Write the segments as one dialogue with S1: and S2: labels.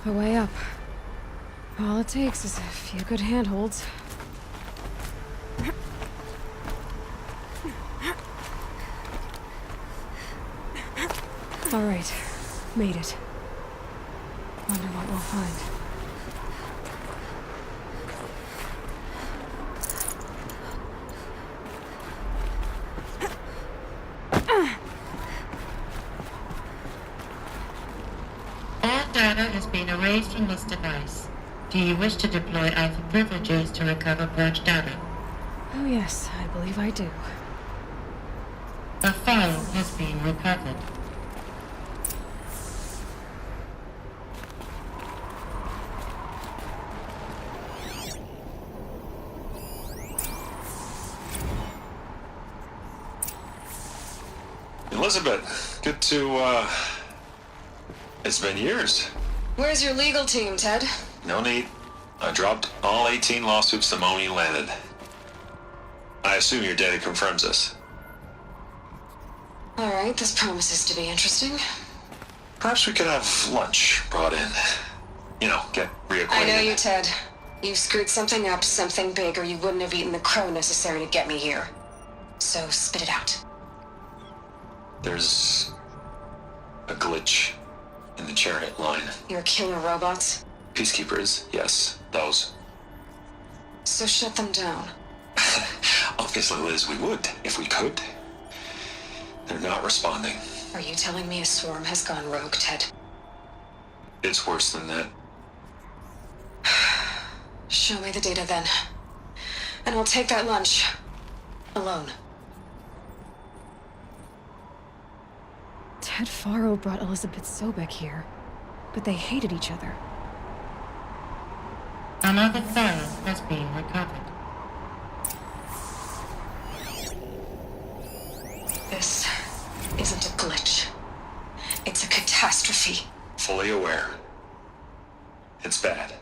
S1: the way up. All it takes is a few good handholds. All right, made it. Wonder what we'll find.
S2: All data has been erased from this device. Do you wish to deploy Alpha privileges to recover purged data?
S1: Oh yes, I believe I do.
S2: A file has been recovered.
S3: Elizabeth, good to, it's been years.
S1: Where's your legal team, Ted?
S3: No need. I dropped all 18 lawsuits the moment you landed. I assume your data confirms this.
S1: All right, this promises to be interesting.
S3: Perhaps we could have lunch brought in. You know, get reacquainted.
S1: I know you, Ted. You screwed something up, something big, or you wouldn't have eaten the crow necessary to get me here. So spit it out.
S3: There's a glitch in the chariot line.
S1: Your killer robots?
S3: Peacekeepers, yes, those.
S1: So shut them down.
S3: Obviously, Liz, we would, if we could. They're not responding.
S1: Are you telling me a swarm has gone rogue, Ted?
S3: It's worse than that.
S1: Show me the data then. And I'll take that lunch. Alone. Ted Faro brought Elizabeth Sobek here, but they hated each other.
S2: Another file has been recovered.
S1: This isn't a glitch. It's a catastrophe.
S3: Fully aware. It's bad.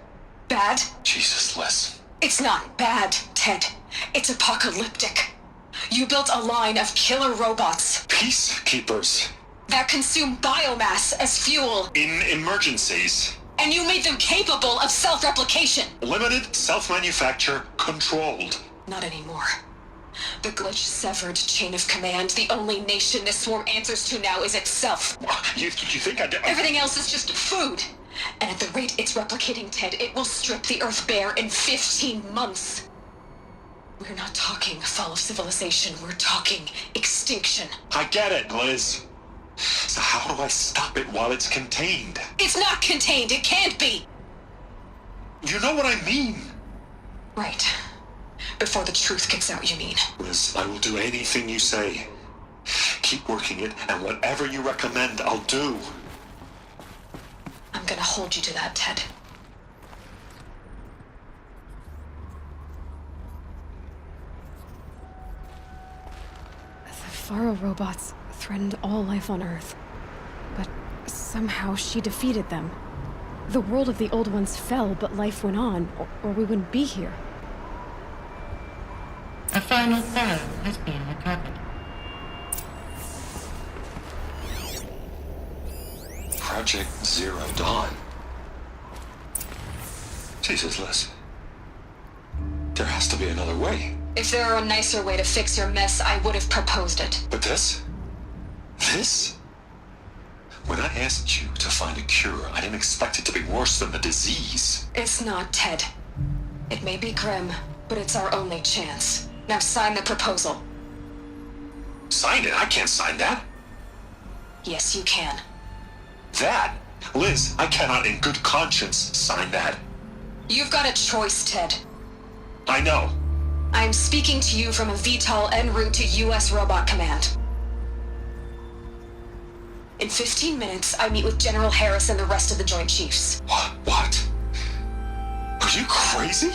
S1: Bad?
S3: Jesus, Liz.
S1: It's not bad, Ted. It's apocalyptic. You built a line of killer robots
S3: Peacekeepers.
S1: that consume biomass as fuel,
S3: In emergencies.
S1: and you made them capable of self-replication.
S3: Limited, self-manufacture, controlled.
S1: Not anymore. The glitch severed chain of command. The only nation this swarm answers to now is itself.
S3: You think I did?
S1: Everything else is just food. And at the rate it's replicating, Ted, it will strip the Earth bare in 15 months. We're not talking fall of civilization. We're talking extinction.
S3: I get it, Liz. So how do I stop it while it's contained?
S1: It's not contained. It can't be.
S3: You know what I mean.
S1: Right. Before the truth gets out, you mean?
S3: Liz, I will do anything you say. Keep working it, and whatever you recommend, I'll do.
S1: I'm gonna hold you to that, Ted. The Faro robots threatened all life on Earth. But somehow she defeated them. The world of the old ones fell, but life went on, or we wouldn't be here.
S2: A final file has been recovered.
S3: Project Zero Dawn. Jesus, Liz. There has to be another way.
S1: If there were a nicer way to fix your mess, I would have proposed it.
S3: But this? This? When I asked you to find a cure, I didn't expect it to be worse than the disease.
S1: It's not, Ted. It may be grim, but it's our only chance. Now sign the proposal.
S3: Sign it? I can't sign that.
S1: Yes, you can.
S3: That? Liz, I cannot in good conscience sign that.
S1: You've got a choice, Ted.
S3: I know.
S1: I'm speaking to you from a VTOL en route to U.S. Robot Command. In 15 minutes, I meet with General Harris and the rest of the Joint Chiefs.
S3: What? Are you crazy?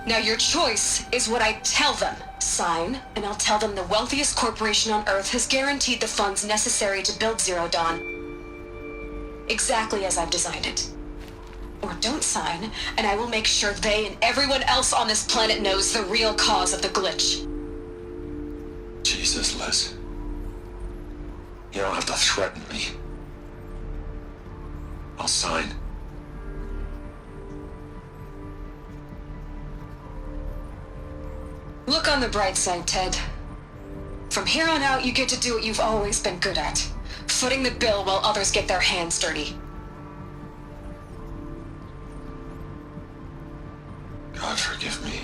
S1: Now your choice is what I tell them. Sign, and I'll tell them the wealthiest corporation on Earth has guaranteed the funds necessary to build Zero Dawn. Exactly as I've designed it. Or don't sign, and I will make sure they and everyone else on this planet knows the real cause of the glitch.
S3: Jesus, Liz. You don't have to threaten me. I'll sign.
S1: Look on the bright side, Ted. From here on out, you get to do what you've always been good at. Footing the bill while others get their hands dirty.
S3: God forgive me.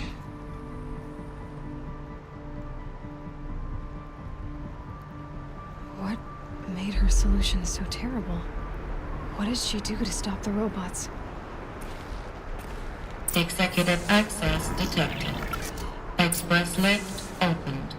S4: What made her solution so terrible? What did she do to stop the robots?
S2: Executive access detected. Express lift opened.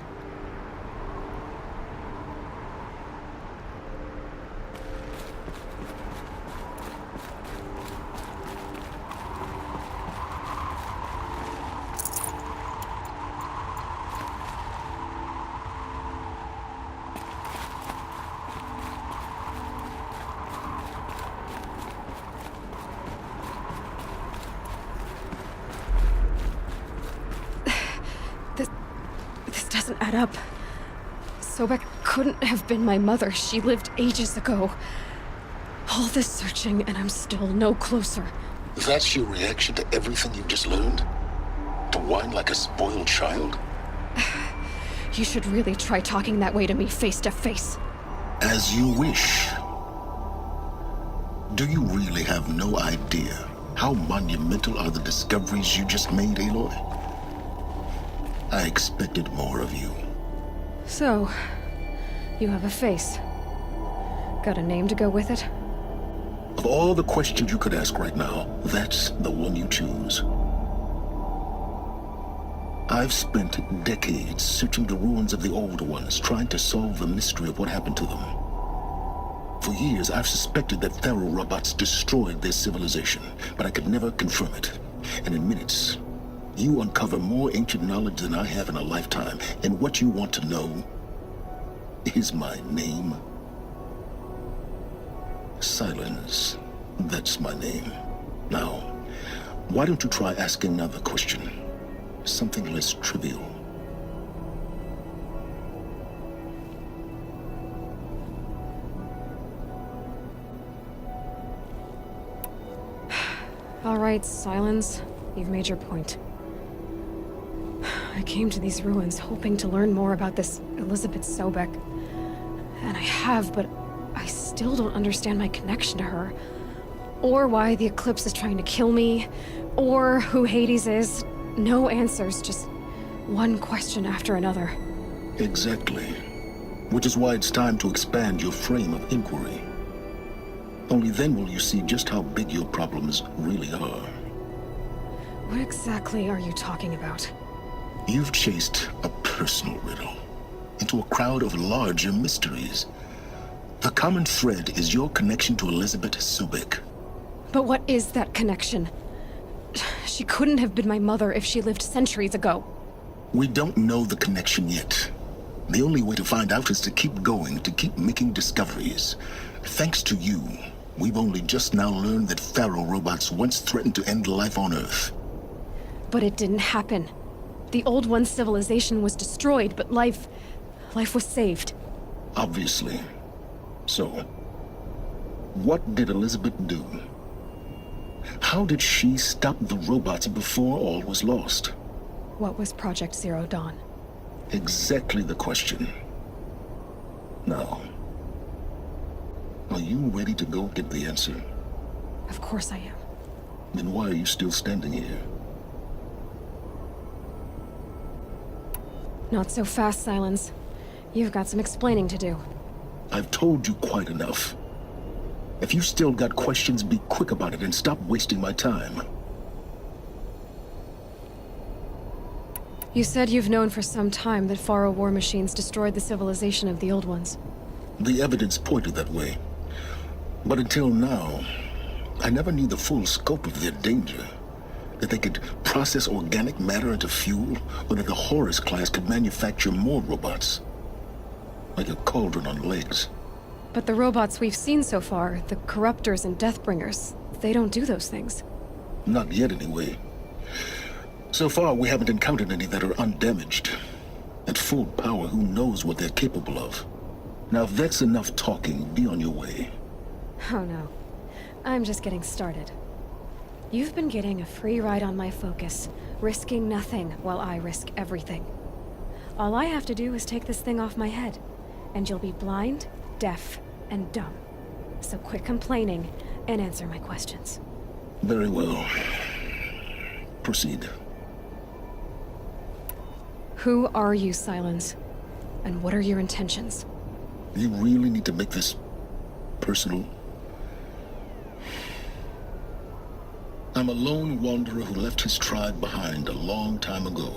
S4: This doesn't add up. Sobek couldn't have been my mother. She lived ages ago. All this searching, and I'm still no closer.
S5: That's your reaction to everything you've just learned? To whine like a spoiled child?
S4: You should really try talking that way to me face to face.
S5: As you wish. Do you really have no idea how monumental are the discoveries you just made, Aloy? I expected more of you.
S4: So, you have a face. Got a name to go with it?
S5: Of all the questions you could ask right now, that's the one you choose. I've spent decades searching the ruins of the older ones, trying to solve the mystery of what happened to them. For years, I've suspected that Pharaoh robots destroyed their civilization, but I could never confirm it. And in minutes, you uncover more ancient knowledge than I have in a lifetime, and what you want to know is my name. Sylens. That's my name. Now, why don't you try asking another question? Something less trivial.
S4: All right, Sylens. You've made your point. I came to these ruins hoping to learn more about this Elizabeth Sobek. And I have, but I still don't understand my connection to her. Or why the Eclipse is trying to kill me. Or who Hades is. No answers, just one question after another.
S5: Exactly. Which is why it's time to expand your frame of inquiry. Only then will you see just how big your problems really are.
S4: What exactly are you talking about?
S5: You've chased a personal riddle into a crowd of larger mysteries. The common thread is your connection to Elizabeth Sobek.
S4: But what is that connection? She couldn't have been my mother if she lived centuries ago.
S5: We don't know the connection yet. The only way to find out is to keep going, to keep making discoveries. Thanks to you, we've only just now learned that Pharaoh robots once threatened to end life on Earth.
S4: But it didn't happen. The Old One's civilization was destroyed, but life was saved.
S5: Obviously. So, what did Elizabeth do? How did she stop the robots before all was lost?
S4: What was Project Zero Dawn?
S5: Exactly the question. Now, are you ready to go get the answer?
S4: Of course I am.
S5: Then why are you still standing here?
S4: Not so fast, Sylens. You've got some explaining to do.
S5: I've told you quite enough. If you still got questions, be quick about it and stop wasting my time.
S4: You said you've known for some time that Pharaoh war machines destroyed the civilization of the Old Ones.
S5: The evidence pointed that way. But until now, I never knew the full scope of their danger. That they could process organic matter into fuel, or that the Horus class could manufacture more robots. Like a cauldron on legs.
S4: But the robots we've seen so far, the Corruptors and Deathbringers, they don't do those things.
S5: Not yet, anyway. So far, we haven't encountered any that are undamaged. At full power, who knows what they're capable of? Now, if that's enough talking, be on your way.
S4: Oh no. I'm just getting started. You've been getting a free ride on my focus, risking nothing while I risk everything. All I have to do is take this thing off my head, and you'll be blind, deaf, and dumb. So quit complaining and answer my questions.
S5: Very well. Proceed.
S4: Who are you, Sylens? And what are your intentions?
S5: You really need to make this personal? I'm a lone wanderer who left his tribe behind a long time ago.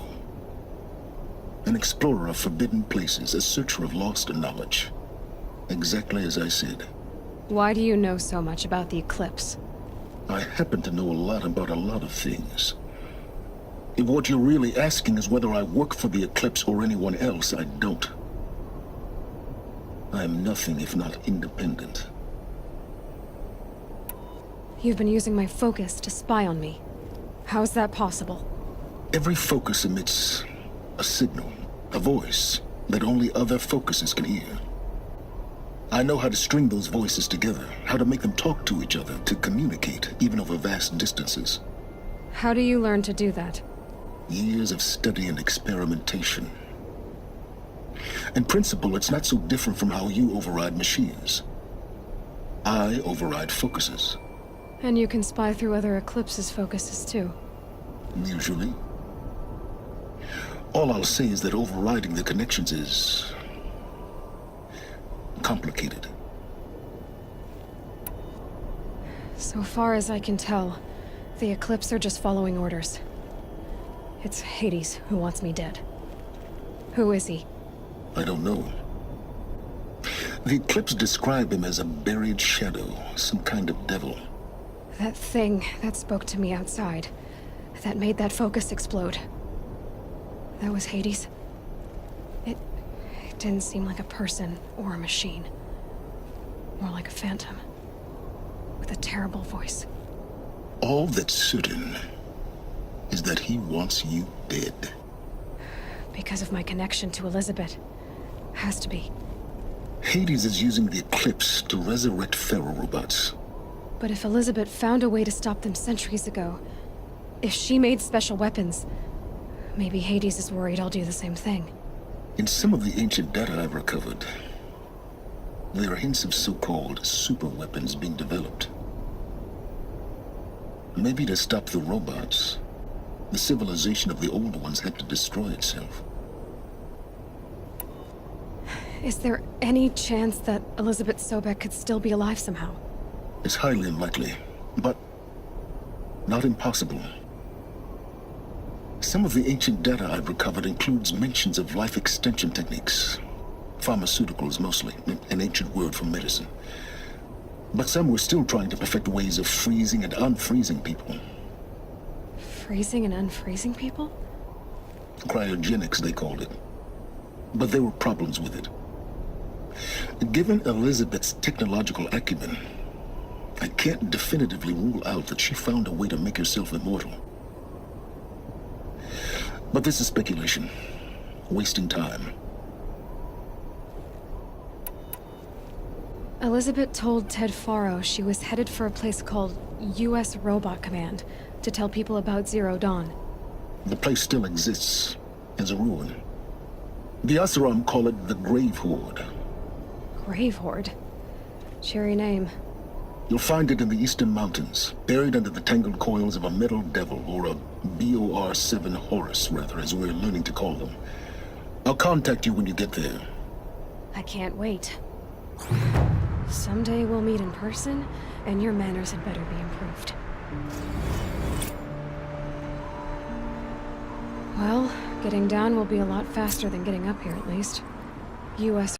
S5: An explorer of forbidden places, a searcher of lost knowledge. Exactly as I said.
S4: Why do you know so much about the Eclipse?
S5: I happen to know a lot about a lot of things. If what you're really asking is whether I work for the Eclipse or anyone else, I don't. I am nothing if not independent.
S4: You've been using my focus to spy on me. How's that possible?
S5: Every focus emits a signal, a voice that only other focuses can hear. I know how to string those voices together, how to make them talk to each other, to communicate, even over vast distances.
S4: How do you learn to do that?
S5: Years of study and experimentation. In principle, it's not so different from how you override machines. I override focuses.
S4: And you can spy through other Eclipse's focuses too.
S5: Usually. All I'll say is that overriding the connections is complicated.
S4: So far as I can tell, the Eclipse are just following orders. It's Hades who wants me dead. Who is he?
S5: I don't know. The Eclipse describe him as a buried shadow, some kind of devil.
S4: That thing that spoke to me outside, that made that focus explode. That was Hades? It didn't seem like a person or a machine. More like a phantom. With a terrible voice.
S5: All that's certain is that he wants you dead.
S4: Because of my connection to Elizabeth. Has to be.
S5: Hades is using the Eclipse to resurrect ferrorobots.
S4: But if Elizabeth found a way to stop them centuries ago, if she made special weapons, maybe Hades is worried I'll do the same thing.
S5: In some of the ancient data I've recovered, there are hints of so-called super weapons being developed. Maybe to stop the robots, the civilization of the old ones had to destroy itself.
S4: Is there any chance that Elizabeth Sobek could still be alive somehow?
S5: It's highly unlikely, but not impossible. Some of the ancient data I've recovered includes mentions of life extension techniques. Pharmaceuticals, mostly, an ancient word for medicine. But some were still trying to perfect ways of freezing and unfreezing people.
S4: Freezing and unfreezing people?
S5: Cryogenics, they called it. But there were problems with it. Given Elizabeth's technological acumen, I can't definitively rule out that she found a way to make herself immortal. But this is speculation. Wasting time.
S4: Elizabeth told Ted Faro she was headed for a place called U.S. Robot Command to tell people about Zero Dawn.
S5: The place still exists as a ruin. The Asaram call it the Grave Horde.
S4: Grave Horde? Cheery name.
S5: You'll find it in the eastern mountains, buried under the tangled coils of a metal devil, or a BOR-7 Horus, rather, as we're learning to call them. I'll contact you when you get there.
S4: I can't wait. Someday we'll meet in person, and your manners had better be improved. Well, getting down will be a lot faster than getting up here, at least. U.S.